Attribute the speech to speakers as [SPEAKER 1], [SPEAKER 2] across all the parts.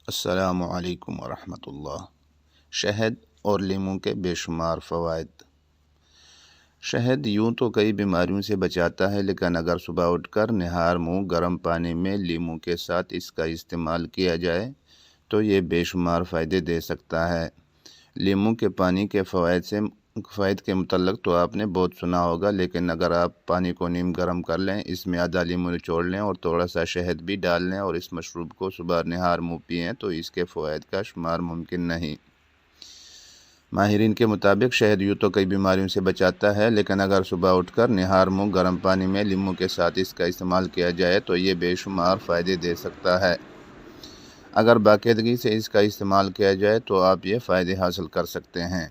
[SPEAKER 1] السلام علیکم ورحمۃ اللہ۔ شہد اور لیموں کے بے شمار فوائد۔ شہد یوں تو کئی بیماریوں سے بچاتا ہے، لیکن اگر صبح اٹھ کر نہار منہ گرم پانی میں لیموں کے ساتھ اس کا استعمال کیا جائے تو یہ بے شمار فائدے دے سکتا ہے۔ لیموں کے پانی کے فوائد کے متعلق تو آپ نے بہت سنا ہوگا، لیکن اگر آپ پانی کو نیم گرم کر لیں، اس میں آدھا لیموں نچوڑ لیں اور تھوڑا سا شہد بھی ڈال لیں اور اس مشروب کو صبح نہار منہ پئیں تو اس کے فوائد کا شمار ممکن نہیں۔ ماہرین کے مطابق شہد یوں تو کئی بیماریوں سے بچاتا ہے، لیکن اگر صبح اٹھ کر نہار منہ گرم پانی میں لیموں کے ساتھ اس کا استعمال کیا جائے تو یہ بے شمار فائدے دے سکتا ہے۔ اگر باقاعدگی سے اس کا استعمال کیا جائے تو آپ یہ فائدے حاصل کر سکتے ہیں۔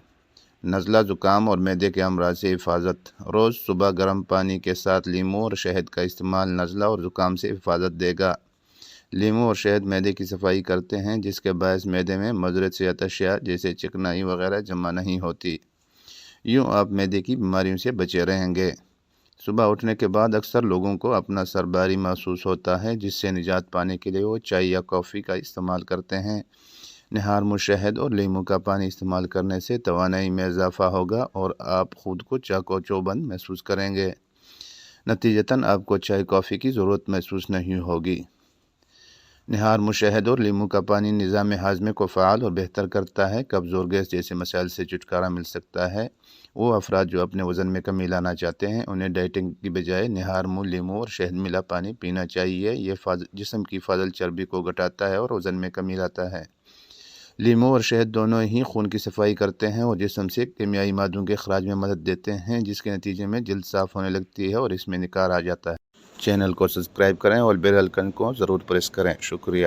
[SPEAKER 1] نزلہ، زکام اور معدے کے امراض سے حفاظت۔ روز صبح گرم پانی کے ساتھ لیموں اور شہد کا استعمال نزلہ اور زکام سے حفاظت دے گا۔ لیموں اور شہد معدے کی صفائی کرتے ہیں، جس کے باعث معدے میں مضر صحت اشیاء جیسے چکنائی وغیرہ جمع نہیں ہوتی۔ یوں آپ معدے کی بیماریوں سے بچے رہیں گے۔ صبح اٹھنے کے بعد اکثر لوگوں کو اپنا سر بھاری محسوس ہوتا ہے، جس سے نجات پانے کے لیے وہ چائے یا کافی کا استعمال کرتے ہیں۔ نہار منہ شہد اور لیموں کا پانی استعمال کرنے سے توانائی میں اضافہ ہوگا اور آپ خود کو چاق و چوبند محسوس کریں گے۔ نتیجتاً آپ کو چائے کافی کی ضرورت محسوس نہیں ہوگی۔ نہار منہ شہد اور لیموں کا پانی نظام ہاضمے کو فعال اور بہتر کرتا ہے۔ قبض اور گیس جیسے مسائل سے چھٹکارا مل سکتا ہے۔ وہ افراد جو اپنے وزن میں کمی لانا چاہتے ہیں، انہیں ڈائٹنگ کی بجائے نہار منہ لیموں اور شہد ملا پانی پینا چاہیے۔ یہ جسم کی فاضل چربی کو گھٹاتا ہے اور وزن میں کمی لاتا ہے۔ لیموں اور شہد دونوں ہی خون کی صفائی کرتے ہیں اور جسم سے کیمیائی مادوں کے اخراج میں مدد دیتے ہیں، جس کے نتیجے میں جلد صاف ہونے لگتی ہے اور اس میں نکھار آ جاتا ہے۔ چینل کو سبسکرائب کریں اور بیل آئیکن کو ضرور پریس کریں۔ شکریہ۔